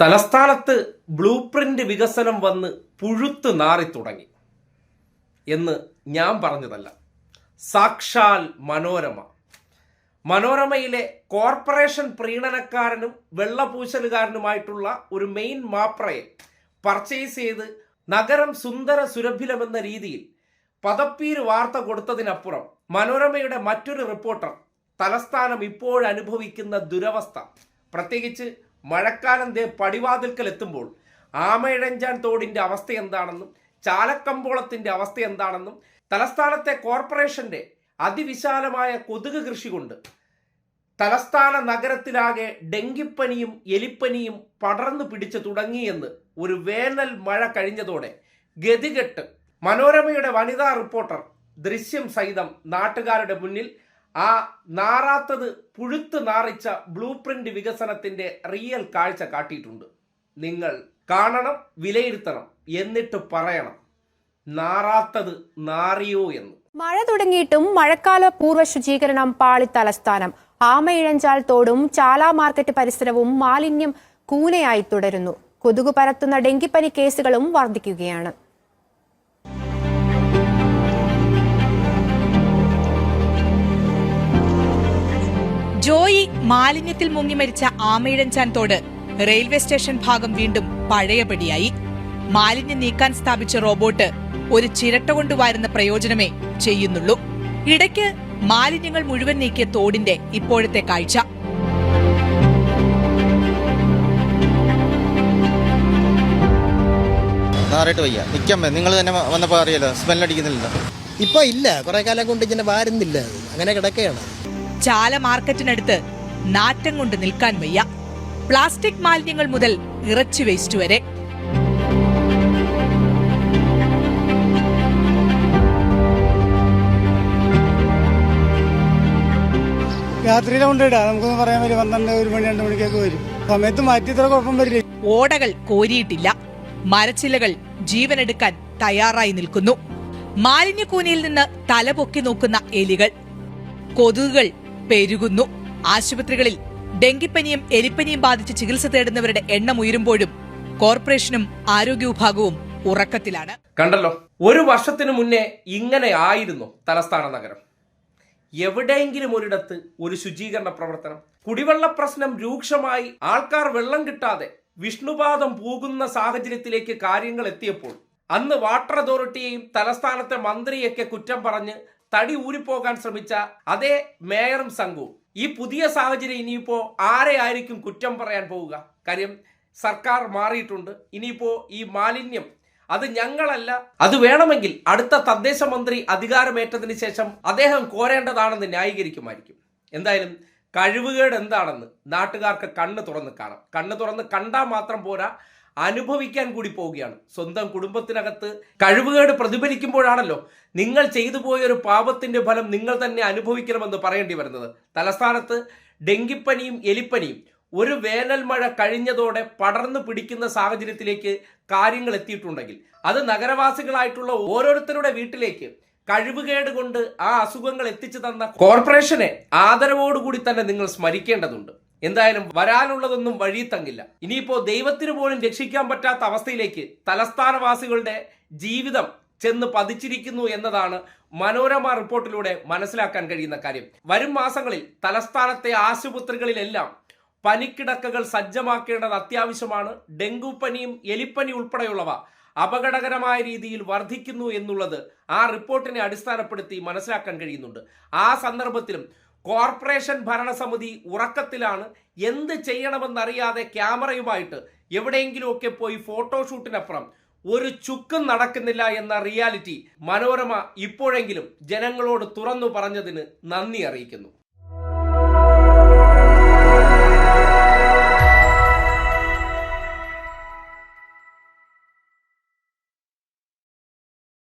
തലസ്ഥാനത്ത് blue print വികസനം വന്ന് പുഴുത്ത് നാറിത്തുടങ്ങി എന്ന് ഞാൻ പറഞ്ഞതല്ല. സാക്ഷാൽ മനോരമയിലെ കോർപ്പറേഷൻ പ്രീണനക്കാരനും വെള്ളപൂശലുകാരനുമായിട്ടുള്ള ഒരു മെയിൻ മാപ്രയെ പർച്ചേസ് ചെയ്ത് നഗരം സുന്ദര സുരഭിലമെന്ന രീതിയിൽ പദപ്പീര് വാർത്ത കൊടുത്തതിനപ്പുറം മനോരമയുടെ മറ്റൊരു റിപ്പോർട്ടർ തലസ്ഥാനം ഇപ്പോഴനുഭവിക്കുന്ന ദുരവസ്ഥ, പ്രത്യേകിച്ച് മഴക്കാലം പടിവാതിൽക്കൽ എത്തുമ്പോൾ ആമയിഴഞ്ചാൻ തോടിന്റെ അവസ്ഥ എന്താണെന്നും ചാലക്കമ്പോളത്തിന്റെ അവസ്ഥ എന്താണെന്നും തലസ്ഥാനത്തെ കോർപ്പറേഷന്റെ അതിവിശാലമായ കൊതുക് കൃഷി കൊണ്ട് തലസ്ഥാന നഗരത്തിലാകെ ഡെങ്കിപ്പനിയും എലിപ്പനിയും പടർന്നു പിടിച്ചു തുടങ്ങിയെന്ന് ഒരു വേനൽ മഴ കഴിഞ്ഞതോടെ ഗതികെട്ട് മനോരമയുടെ വനിതാ റിപ്പോർട്ടർ ദൃശ്യം സഹിതം നാട്ടുകാരുടെ മുന്നിൽ ആ നാറാത്തത് പുഴുത്ത് നാറിച്ച ബ്ലൂ പ്രിന്റ് വികസനത്തിന്റെ റിയൽ കാഴ്ച കാട്ടിയിട്ടുണ്ട്. നിങ്ങൾ കാണണം, വിലയിരുത്തണം, എന്നിട്ട് പറയണം നാറാത്തത് നാറിയോ എന്ന്. മഴ തുടങ്ങിയിട്ടും മഴക്കാല പൂർവ്വ ശുചീകരണം പാളി തലസ്ഥാനം. ആമയിഴഞ്ചാൽ തോടും ചാല മാർക്കറ്റ് പരിസരവും മാലിന്യം കൂനയായി തുടരുന്നു. കൊതുകു പരത്തുന്ന ഡെങ്കിപ്പനി കേസുകളും വർദ്ധിക്കുകയാണ്. ജോയി മാലിന്യത്തിൽ മുങ്ങി മരിച്ച ആമയിഴഞ്ചാൻ തോട് റെയിൽവേ സ്റ്റേഷൻ ഭാഗം വീണ്ടും പഴയപടിയായി. മാലിന്യം നീക്കാൻ സ്ഥാപിച്ച റോബോട്ട് ഒരു ചിരട്ട കൊണ്ട് വാരുന്ന പ്രയോജനമേ ചെയ്യുന്നുള്ളൂ. ഇടയ്ക്ക് മാലിന്യങ്ങൾ മുഴുവൻ നീക്കിയ തോടിന്റെ ഇപ്പോഴത്തെ കാഴ്ച. നിങ്ങൾ തന്നെ വന്നപ്പോ അറിയാലോ, സ്മെല്ലടിക്കുന്നില്ല. ഇപ്പൊ ഇല്ല, കുറെ കാലം കൊണ്ട് ഇങ്ങനെ വാരുന്നില്ല, അങ്ങനെ കിടക്കുകയാണ്. ചാല മാർക്കറ്റിനടുത്ത് നാറ്റം കൊണ്ട് നിൽക്കാൻ വയ്യ. പ്ലാസ്റ്റിക് മാലിന്യങ്ങൾ മുതൽ ഇറച്ചി വേസ്റ്റ് വരെ. രാത്രിയിലെ കൊണ്ടിടാം, നമുക്കൊന്നും പറയാൻ പറ്റില്ല. 12, 1 മണി 2 മണിക്കൊക്കെ വരും. സമയത്ത് മാറ്റി ഇത്ര കുഴപ്പം വരില്ല. ഓടകൾ കോരിയിട്ടില്ല, മരച്ചില്ലകൾ ജീവനെടുക്കാൻ തയ്യാറായി നിൽക്കുന്നു. മാലിന്യക്കൂനയിൽ നിന്ന് തലപൊക്കി നോക്കുന്ന എലികൾ, കൊതുകുകൾ പെരുകുന്നു. ആശുപത്രികളിൽ ഡെങ്കിപ്പനിയും എലിപ്പനിയും ബാധിച്ച് ചികിത്സ തേടുന്നവരുടെ എണ്ണം ഉയരുമ്പോഴും കോർപ്പറേഷനും ആരോഗ്യ വിഭാഗവും ഉറക്കത്തിലാണ്. കണ്ടല്ലോ, ഒരു വർഷത്തിനു മുന്നേ ഇങ്ങനെ ആയിരുന്നു തലസ്ഥാന നഗരം. എവിടെയെങ്കിലും ഒരിടത്ത് ഒരു ശുചീകരണ പ്രവർത്തനം, കുടിവെള്ള പ്രശ്നം രൂക്ഷമായി ആൾക്കാർ വെള്ളം കിട്ടാതെ വിഷ്ണുപാദം പോകുന്ന സാഹചര്യത്തിലേക്ക് കാര്യങ്ങൾ എത്തിയപ്പോൾ അന്ന് വാട്ടർ അതോറിറ്റിയെയും തലസ്ഥാനത്തെ മന്ത്രിയൊക്കെ കുറ്റം പറഞ്ഞ് തടി ഊരിപ്പോകാൻ ശ്രമിച്ച അതേ മേയറും സംഘവും ഈ പുതിയ സാഹചര്യം ഇനിയിപ്പോ ആരെ ആയിരിക്കും കുറ്റം പറയാൻ പോവുക? കാര്യം സർക്കാർ മാറിയിട്ടുണ്ട്. ഇനിയിപ്പോ ഈ മാലിന്യം അത് ഞങ്ങളല്ല, അത് വേണമെങ്കിൽ അടുത്ത തദ്ദേശ മന്ത്രി അധികാരമേറ്റതിന് ശേഷം അദ്ദേഹം കോരേണ്ടതാണെന്ന് ന്യായീകരിക്കുമായിരിക്കും. എന്തായാലും കഴിവുകേട് എന്താണെന്ന് നാട്ടുകാർക്ക് കണ്ണ് തുറന്ന് കാണാം. കണ്ണ് തുറന്ന് കണ്ടാൽ മാത്രം പോരാ, അനുഭവിക്കാൻ കൂടി പോവുകയാണ്. സ്വന്തം കുടുംബത്തിനകത്ത് കഴിവുകേട് പ്രതിഫലിക്കുമ്പോഴാണല്ലോ നിങ്ങൾ ചെയ്തു പോയൊരു പാപത്തിന്റെ ഫലം നിങ്ങൾ തന്നെ അനുഭവിക്കണമെന്ന് പറയേണ്ടി വരുന്നത്. തലസ്ഥാനത്ത് ഡെങ്കിപ്പനിയും എലിപ്പനിയും ഒരു വേനൽ മഴ കഴിഞ്ഞതോടെ പടർന്നു പിടിക്കുന്ന സാഹചര്യത്തിലേക്ക് കാര്യങ്ങൾ എത്തിയിട്ടുണ്ടെങ്കിൽ അത് നഗരവാസികളായിട്ടുള്ള ഓരോരുത്തരുടെ വീട്ടിലേക്ക് കഴിവുകേട് കൊണ്ട് ആ അസുഖങ്ങൾ എത്തിച്ചു തന്ന കോർപ്പറേഷനെ ആദരവോടുകൂടി തന്നെ നിങ്ങൾ സ്മരിക്കേണ്ടതുണ്ട്. എന്തായാലും വരാനുള്ളതൊന്നും വഴി തങ്ങില്ല. ഇനിയിപ്പോ ദൈവത്തിന് പോലും രക്ഷിക്കാൻ പറ്റാത്ത അവസ്ഥയിലേക്ക് തലസ്ഥാനവാസികളുടെ ജീവിതം ചെന്ന് പതിച്ചിരിക്കുന്നു എന്നതാണ് മനോരമ റിപ്പോർട്ടിലൂടെ മനസ്സിലാക്കാൻ കഴിയുന്ന കാര്യം. വരും മാസങ്ങളിൽ തലസ്ഥാനത്തെ ആശുപത്രികളിലെല്ലാം പനിക്കിടക്കകൾ സജ്ജമാക്കേണ്ടത് അത്യാവശ്യമാണ്. ഡെങ്കുപ്പനിയും എലിപ്പനി ഉൾപ്പെടെയുള്ളവ അപകടകരമായ രീതിയിൽ വർദ്ധിക്കുന്നു എന്നുള്ളത് ആ റിപ്പോർട്ടിനെ അടിസ്ഥാനപ്പെടുത്തി മനസ്സിലാക്കാൻ കഴിയുന്നുണ്ട്. ആ സന്ദർഭത്തിലും കോർപ്പറേഷൻ ഭരണസമിതി ഉറക്കത്തിലാണ്. എന്ത് ചെയ്യണമെന്നറിയാതെ ക്യാമറയുമായിട്ട് എവിടെയെങ്കിലുമൊക്കെ പോയി ഫോട്ടോഷൂട്ടിനപ്പുറം ഒരു ചുക്കും നടക്കുന്നില്ല എന്ന റിയാലിറ്റി മനോരമ ഇപ്പോഴെങ്കിലും ജനങ്ങളോട് തുറന്നു പറഞ്ഞതിന് നന്ദി അറിയിക്കുന്നു.